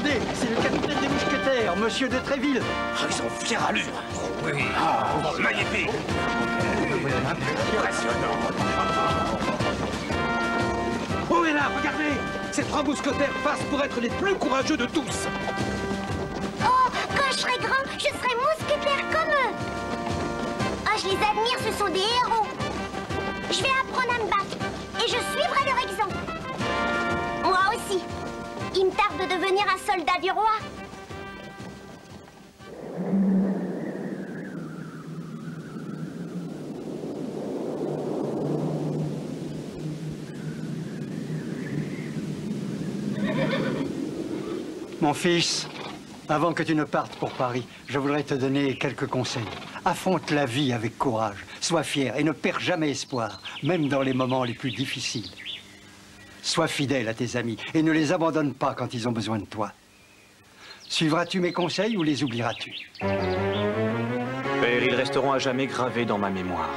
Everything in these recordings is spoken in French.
Regardez, c'est le capitaine des mousquetaires, monsieur de Tréville. Oh, ils ont fière allure. Oui. Oh, magnifique. Impressionnant. Oh, et là, regardez! Ces 3 mousquetaires passent pour être les plus courageux de tous. Oh, quand je serai grand, je serai mousquetaire comme eux. Ah, je les admire, ce sont des héros. Je vais apprendre à me battre et je suivrai leur exemple. Moi aussi. Il me tarde de devenir un soldat du roi. Mon fils, avant que tu ne partes pour Paris, je voudrais te donner quelques conseils. Affronte la vie avec courage, sois fier et ne perds jamais espoir, même dans les moments les plus difficiles. Sois fidèle à tes amis et ne les abandonne pas quand ils ont besoin de toi. Suivras-tu mes conseils ou les oublieras-tu? Père, ils resteront à jamais gravés dans ma mémoire.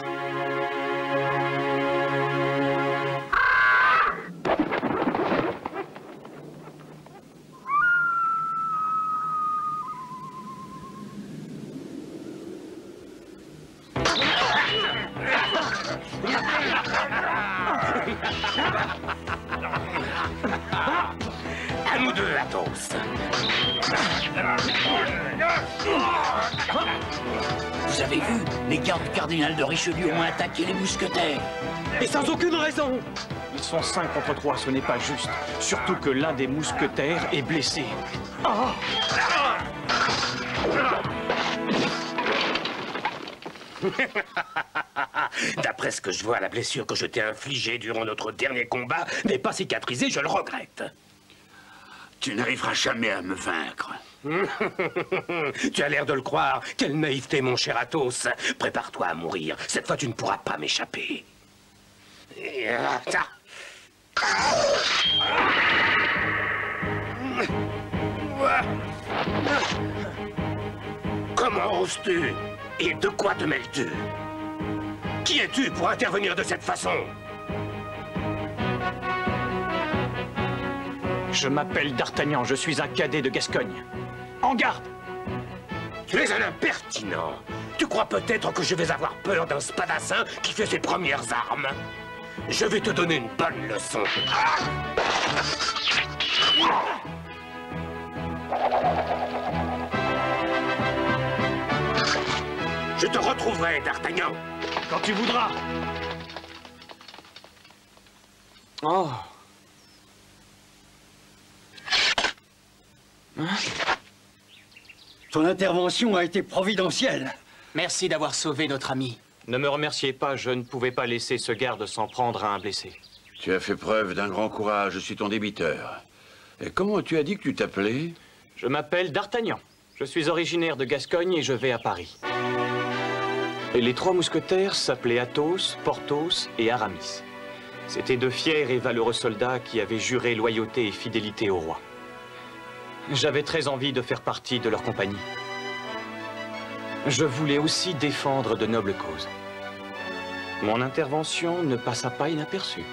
À nous deux, Athos. Vous avez vu? Les gardes du cardinal de Richelieu ont attaqué les mousquetaires. Et sans aucune raison. Ils sont 5 contre 3, ce n'est pas juste. Surtout que l'un des mousquetaires est blessé. Ah! D'après ce que je vois, la blessure que je t'ai infligée durant notre dernier combat n'est pas cicatrisée, je le regrette. Tu n'arriveras jamais à me vaincre. Tu as l'air de le croire. Quelle naïveté, mon cher Athos. Prépare-toi à mourir. Cette fois, tu ne pourras pas m'échapper. Comment oses-tu? Et de quoi te mêles-tu? Qui es-tu pour intervenir de cette façon? Je m'appelle D'Artagnan, je suis un cadet de Gascogne. En garde! Tu es un impertinent. Tu crois peut-être que je vais avoir peur d'un spadassin qui fait ses premières armes? Je vais te donner une bonne leçon. Je te retrouverai, D'Artagnan. Quand tu voudras. Oh. Ton intervention a été providentielle. Merci d'avoir sauvé notre ami. Ne me remerciez pas, je ne pouvais pas laisser ce garde s'en prendre à un blessé. Tu as fait preuve d'un grand courage, je suis ton débiteur. Et comment tu as dit que tu t'appelais? Je m'appelle D'Artagnan. Je suis originaire de Gascogne et je vais à Paris. Et les 3 mousquetaires s'appelaient Athos, Porthos et Aramis. C'étaient de fiers et valeureux soldats qui avaient juré loyauté et fidélité au roi. J'avais très envie de faire partie de leur compagnie. Je voulais aussi défendre de nobles causes. Mon intervention ne passa pas inaperçue.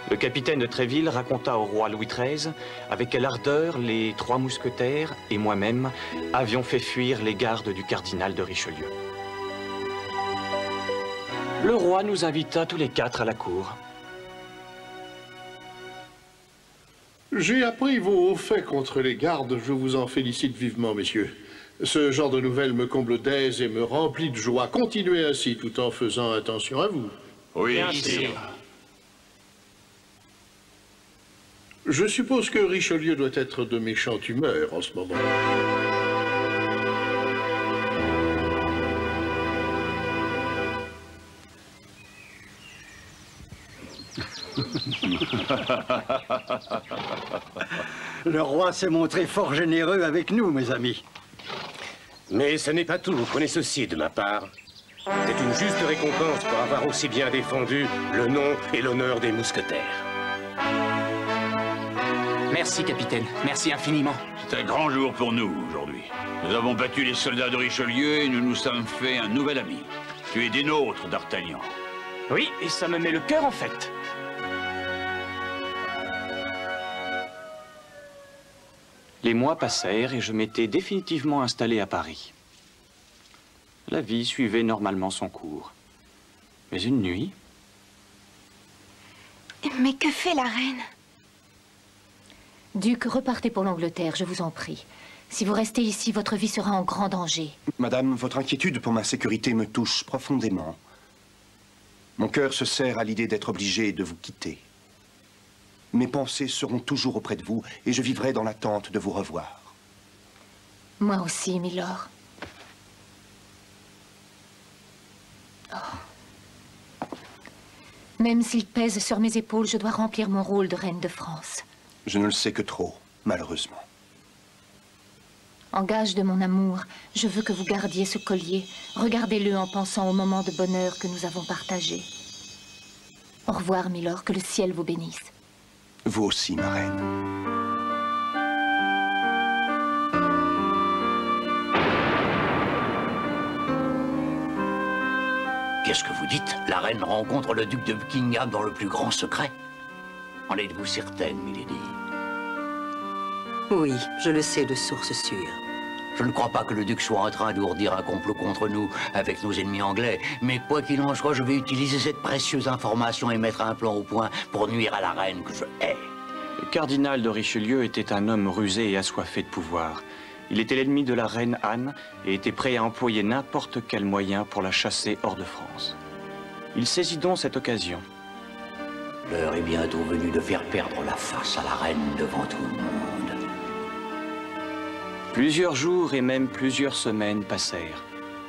Le capitaine de Tréville raconta au roi Louis XIII avec quelle ardeur les 3 mousquetaires et moi-même avions fait fuir les gardes du cardinal de Richelieu. Le roi nous invita tous les 4 à la cour. J'ai appris vos hauts faits contre les gardes. Je vous en félicite vivement, messieurs. Ce genre de nouvelles me comble d'aise et me remplit de joie. Continuez ainsi, tout en faisant attention à vous. Oui, Sire. Je suppose que Richelieu doit être de méchante humeur en ce moment. Le roi s'est montré fort généreux avec nous, mes amis. Mais ce n'est pas tout, prenez ceci de ma part. C'est une juste récompense pour avoir aussi bien défendu le nom et l'honneur des mousquetaires. Merci, capitaine. Merci infiniment. c'est un grand jour pour nous aujourd'hui. Nous avons battu les soldats de Richelieu et nous nous sommes fait un nouvel ami. Tu es des nôtres, D'Artagnan. Oui, et ça me met le cœur en fête. Les mois passèrent et je m'étais définitivement installé à Paris. La vie suivait normalement son cours. Mais une nuit... Mais que fait la reine? Duc, repartez pour l'Angleterre, je vous en prie. Si vous restez ici, votre vie sera en grand danger. Madame, votre inquiétude pour ma sécurité me touche profondément. Mon cœur se serre à l'idée d'être obligé de vous quitter. Mes pensées seront toujours auprès de vous et je vivrai dans l'attente de vous revoir. Moi aussi, Milord. Oh. Même s'il pèse sur mes épaules, je dois remplir mon rôle de reine de France. Je ne le sais que trop, malheureusement. En gage de mon amour, je veux que vous gardiez ce collier. Regardez-le en pensant au moment de bonheur que nous avons partagé. Au revoir, Milord, que le ciel vous bénisse. Vous aussi, ma reine. Qu'est-ce que vous dites? La reine rencontre le duc de Buckingham dans le plus grand secret? En êtes-vous certaine, milady? Oui, je le sais de source sûre. Je ne crois pas que le duc soit en train d'ourdir un complot contre nous avec nos ennemis anglais. Mais quoi qu'il en soit, je vais utiliser cette précieuse information et mettre un plan au point pour nuire à la reine que je hais. Le cardinal de Richelieu était un homme rusé et assoiffé de pouvoir. Il était l'ennemi de la reine Anne et était prêt à employer n'importe quel moyen pour la chasser hors de France. Il saisit donc cette occasion. L'heure est bientôt venue de faire perdre la face à la reine devant tout le monde. Plusieurs jours et même plusieurs semaines passèrent.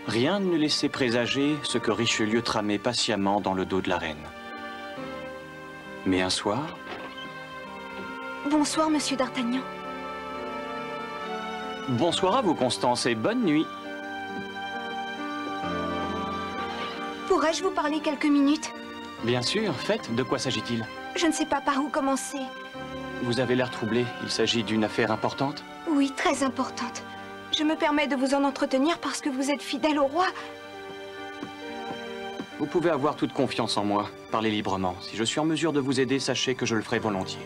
Rien ne laissait présager ce que Richelieu tramait patiemment dans le dos de la reine. Mais un soir... Bonsoir, monsieur d'Artagnan. Bonsoir à vous, Constance, et bonne nuit. Pourrais-je vous parler quelques minutes? Bien sûr, faites. De quoi s'agit-il? Je ne sais pas par où commencer. Vous avez l'air troublé. Il s'agit d'une affaire importante? Oui, très importante. Je me permets de vous en entretenir parce que vous êtes fidèle au roi. Vous pouvez avoir toute confiance en moi. Parlez librement. Si je suis en mesure de vous aider, sachez que je le ferai volontiers.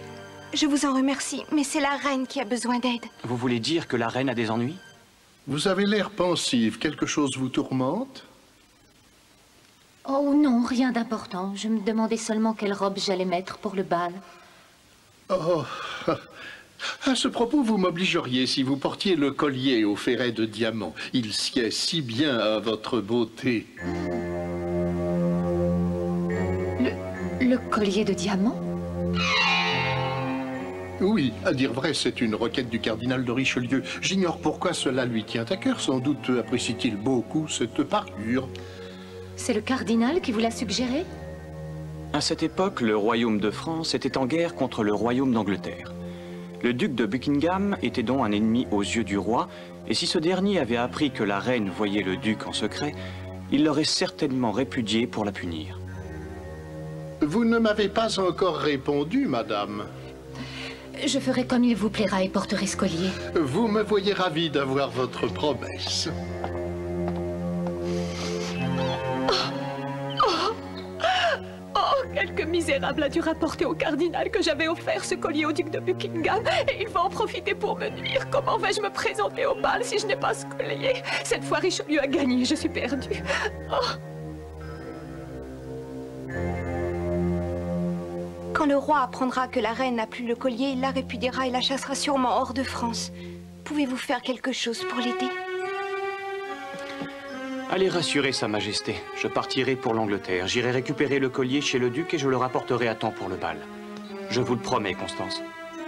Je vous en remercie, mais c'est la reine qui a besoin d'aide. Vous voulez dire que la reine a des ennuis? Vous avez l'air pensive. Quelque chose vous tourmente? Oh non, rien d'important. Je me demandais seulement quelle robe j'allais mettre pour le bal. Oh, à ce propos, vous m'obligeriez si vous portiez le collier au ferret de diamant. Il sied si bien à votre beauté. Le collier de diamant? Oui, à dire vrai, c'est une requête du cardinal de Richelieu. J'ignore pourquoi cela lui tient à cœur. Sans doute apprécie-t-il beaucoup cette parure. C'est le cardinal qui vous l'a suggéré? À cette époque, le royaume de France était en guerre contre le royaume d'Angleterre. Le duc de Buckingham était donc un ennemi aux yeux du roi, et si ce dernier avait appris que la reine voyait le duc en secret, il l'aurait certainement répudié pour la punir. Vous ne m'avez pas encore répondu, madame. Je ferai comme il vous plaira et porterai ce collier. Vous me voyez ravi d'avoir votre promesse. Quelque misérable a dû rapporter au cardinal que j'avais offert ce collier au duc de Buckingham et il va en profiter pour me nuire. Comment vais-je me présenter au bal si je n'ai pas ce collier? Cette fois, Richelieu a gagné, je suis perdue. Oh. Quand le roi apprendra que la reine n'a plus le collier, il la répudiera et la chassera sûrement hors de France. Pouvez-vous faire quelque chose pour l'aider? Allez rassurer Sa Majesté. Je partirai pour l'Angleterre. J'irai récupérer le collier chez le duc et je le rapporterai à temps pour le bal. Je vous le promets, Constance.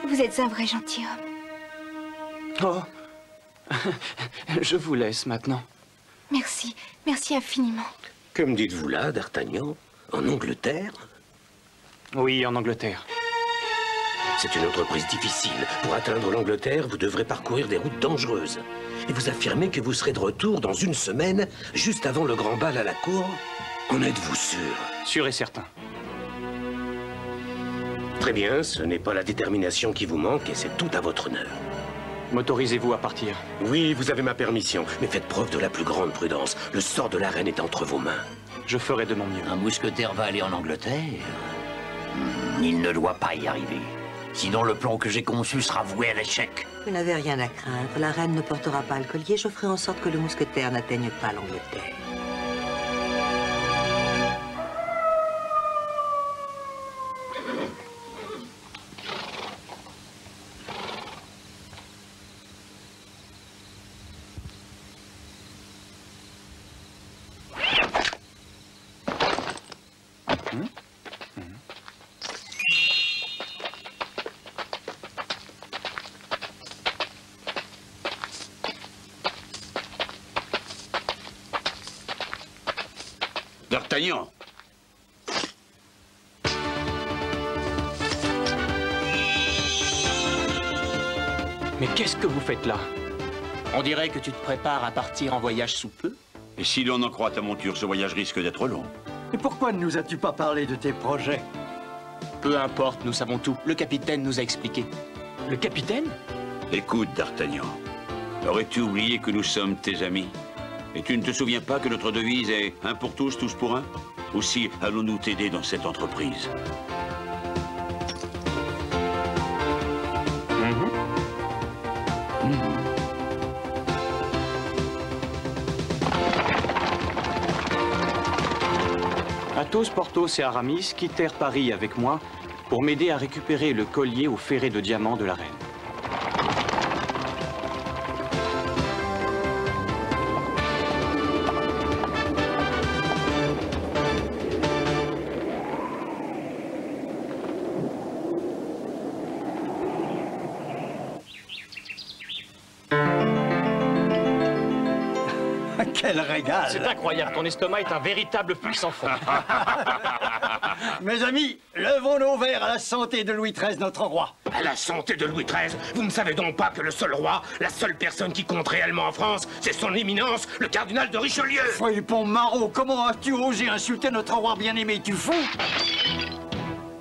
Vous êtes un vrai gentilhomme. Oh. Je vous laisse maintenant. Merci. Merci infiniment. Que me dites-vous là, d'Artagnan? En Angleterre? Oui, en Angleterre. C'est une entreprise difficile. Pour atteindre l'Angleterre, vous devrez parcourir des routes dangereuses. Et vous affirmez que vous serez de retour dans une semaine, juste avant le grand bal à la cour? En êtes-vous sûr? Sûr et certain. Très bien, ce n'est pas la détermination qui vous manque et c'est tout à votre honneur. M'autorisez-vous à partir? Oui, vous avez ma permission, mais faites preuve de la plus grande prudence. Le sort de la reine est entre vos mains. Je ferai de mon mieux. Un mousquetaire va aller en Angleterre? Il ne doit pas y arriver. Sinon, le plan que j'ai conçu sera voué à l'échec. Vous n'avez rien à craindre. La reine ne portera pas le collier. Je ferai en sorte que le mousquetaire n'atteigne pas l'Angleterre. D'Artagnan. Mais qu'est-ce que vous faites là? On dirait que tu te prépares à partir en voyage sous peu. Et si l'on en croit ta monture, ce voyage risque d'être long. Et pourquoi ne nous as-tu pas parlé de tes projets? Peu importe, nous savons tout. Le capitaine nous a expliqué. Le capitaine? Écoute, D'Artagnan. Aurais-tu oublié que nous sommes tes amis? Et tu ne te souviens pas que notre devise est un pour tous, tous pour un? Aussi, allons-nous t'aider dans cette entreprise? Athos, Porthos et Aramis quittèrent Paris avec moi pour m'aider à récupérer le collier au ferré de diamants de la reine. Quel régal! C'est incroyable, ton estomac est un véritable puits sans fond. Mes amis, levons nos verres à la santé de Louis XIII, notre roi. À la santé de Louis XIII, vous ne savez donc pas que le seul roi, la seule personne qui compte réellement en France, c'est son éminence, le cardinal de Richelieu. Fripon Marot, comment as-tu osé insulter notre roi bien-aimé, tu fous?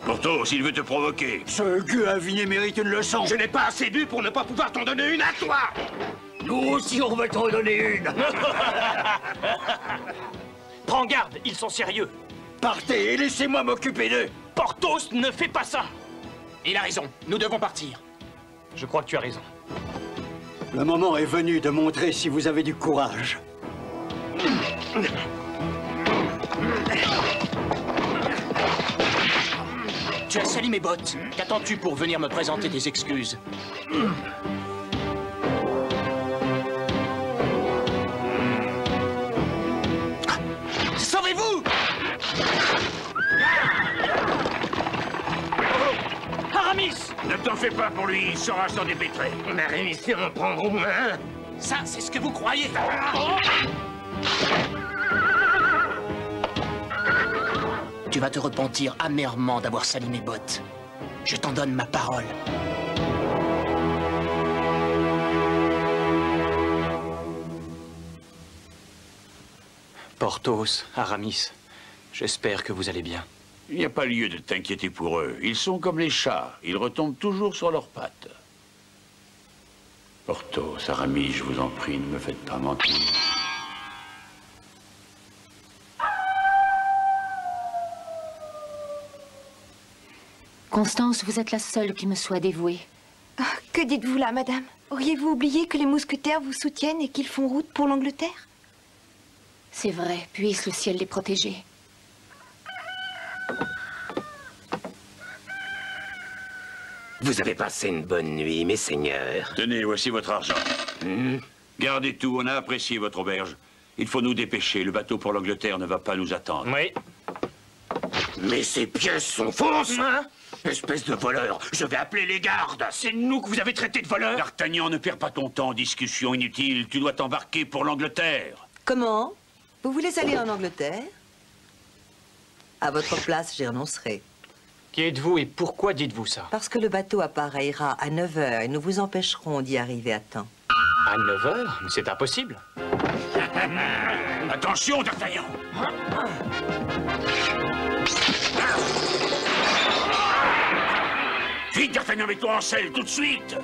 Porthos, s'il veut te provoquer. Ce gueux aviné mérite une leçon. Je n'ai pas assez bu pour ne pas pouvoir t'en donner une à toi. Nous aussi, on va t'en donner une. Prends garde, ils sont sérieux. Partez et laissez-moi m'occuper d'eux. Porthos, ne fais pas ça. Il a raison, nous devons partir. Je crois que tu as raison. Le moment est venu de montrer si vous avez du courage. Tu as sali mes bottes. Qu'attends-tu pour venir me présenter tes excuses? Sauvez-vous! Aramis! Ne t'en fais pas pour lui, il saura s'en dépêtrer. On a réussi à en prendre au moins un. Ça, c'est ce que vous croyez. Tu vas te repentir amèrement d'avoir sali mes bottes. Je t'en donne ma parole. Porthos, Aramis, j'espère que vous allez bien. Il n'y a pas lieu de t'inquiéter pour eux. Ils sont comme les chats. Ils retombent toujours sur leurs pattes. Porthos, Aramis, je vous en prie, ne me faites pas mentir. Constance, vous êtes la seule qui me soit dévouée. Ah, que dites-vous là, madame? Auriez-vous oublié que les mousquetaires vous soutiennent et qu'ils font route pour l'Angleterre? C'est vrai, puisse le ciel les protéger. Vous avez passé une bonne nuit, mes seigneurs. Tenez, voici votre argent. Gardez tout, on a apprécié votre auberge. Il faut nous dépêcher, le bateau pour l'Angleterre ne va pas nous attendre. Oui. Mais ces pièces sont fausses, hein? Espèce de voleur, je vais appeler les gardes. C'est nous que vous avez traité de voleurs. D'Artagnan, ne perds pas ton temps, discussion inutile. Tu dois t'embarquer pour l'Angleterre. Comment? Vous voulez aller en Angleterre? À votre place, j'y renoncerai. Qui êtes-vous et pourquoi dites-vous ça? Parce que le bateau appareillera à 9 h et nous vous empêcherons d'y arriver à temps. À 9 h? Mais c'est impossible. Attention, D'Artagnan! Vite, D'Artagnan, mets-toi en selle, tout de suite!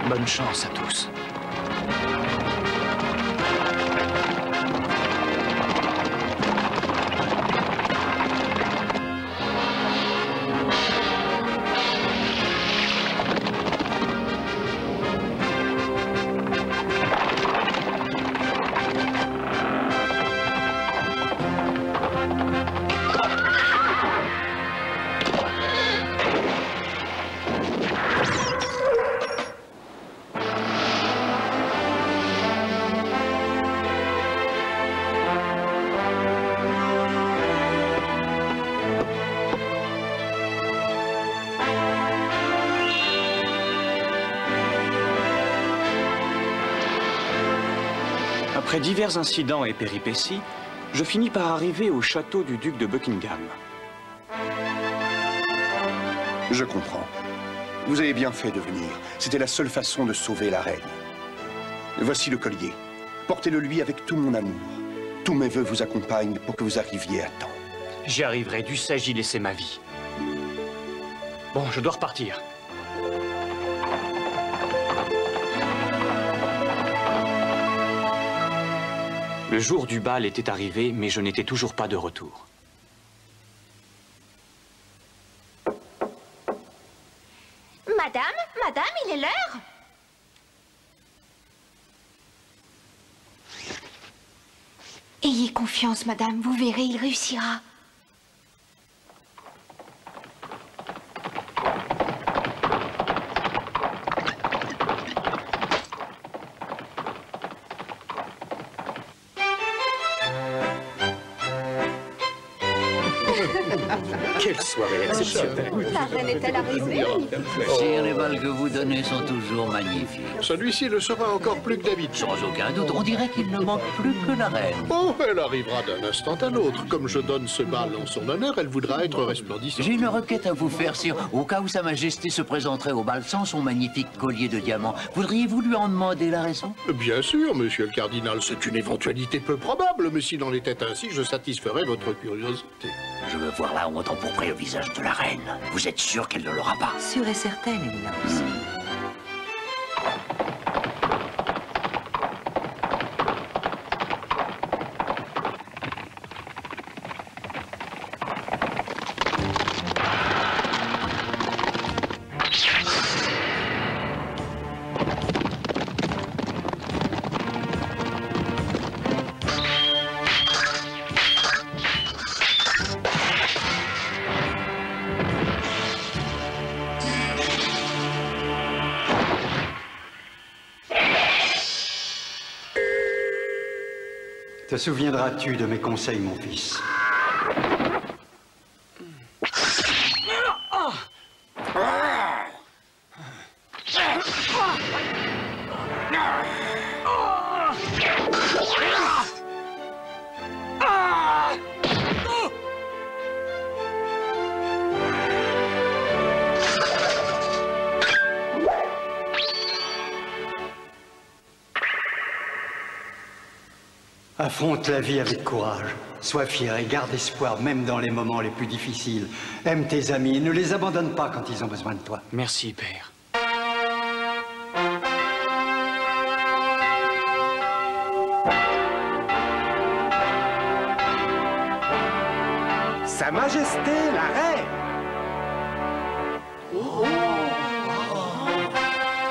Bonne chance à tous. Après divers incidents et péripéties, je finis par arriver au château du duc de Buckingham. Je comprends. Vous avez bien fait de venir. C'était la seule façon de sauver la reine. Voici le collier. Portez-le lui avec tout mon amour. Tous mes vœux vous accompagnent pour que vous arriviez à temps. J'y arriverai, dussé-je y laisser ma vie. Bon, je dois repartir. Le jour du bal était arrivé, mais je n'étais toujours pas de retour. Madame, il est l'heure. Ayez confiance, madame, vous verrez, il réussira. Quelle soirée exceptionnelle. La reine est-elle arrivée? Sire, les balles que vous donnez sont toujours magnifiques. Celui-ci le sera encore plus que d'habitude. Sans aucun doute, on dirait qu'il ne manque plus que la reine. Oh, elle arrivera d'un instant à l'autre. Comme je donne ce bal en son honneur, elle voudra être resplendissante. J'ai une requête à vous faire, sire. Au cas où Sa Majesté se présenterait au bal sans son magnifique collier de diamants, voudriez-vous lui en demander la raison? Bien sûr, monsieur le cardinal, c'est une éventualité peu probable, mais s'il en était ainsi, je satisferais votre curiosité. Je veux voir la honte empourprée au visage de la reine. Vous êtes sûr qu'elle ne l'aura pas? Sûre et certaine, Éminence. Te souviendras-tu de mes conseils, mon fils? Affronte la vie avec courage. Sois fier et garde espoir même dans les moments les plus difficiles. Aime tes amis et ne les abandonne pas quand ils ont besoin de toi. Merci, père. Sa Majesté, la reine!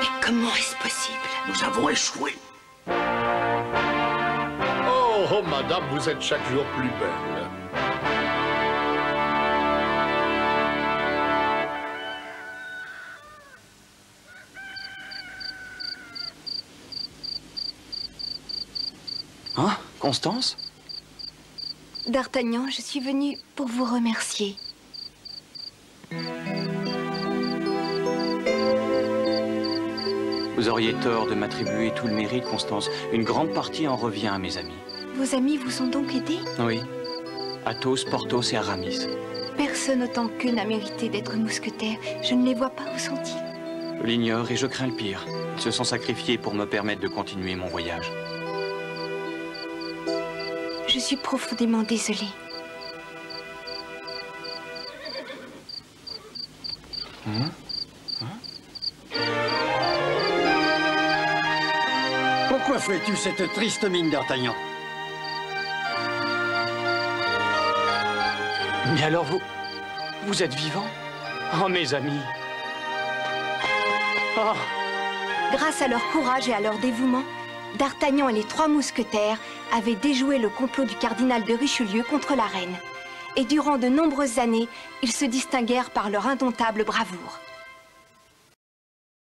Mais comment est-ce possible? Nous avons échoué. Oh, madame, vous êtes chaque jour plus belle. Hein, Constance? D'Artagnan, je suis venue pour vous remercier. Vous auriez tort de m'attribuer tout le mérite, Constance. Une grande partie en revient à mes amis. Vos amis vous ont donc aidé? Oui. Athos, Porthos et Aramis. Personne autant qu'eux n'a mérité d'être mousquetaire. Je ne les vois pas, où sont-ils? Je l'ignore et je crains le pire. Ils se sont sacrifiés pour me permettre de continuer mon voyage. Je suis profondément désolée. Pourquoi fais-tu cette triste mine, d'Artagnan? Mais alors vous êtes vivant? Oh, mes amis! Oh! Grâce à leur courage et à leur dévouement, D'Artagnan et les 3 mousquetaires avaient déjoué le complot du cardinal de Richelieu contre la reine. Et durant de nombreuses années, ils se distinguèrent par leur indomptable bravoure.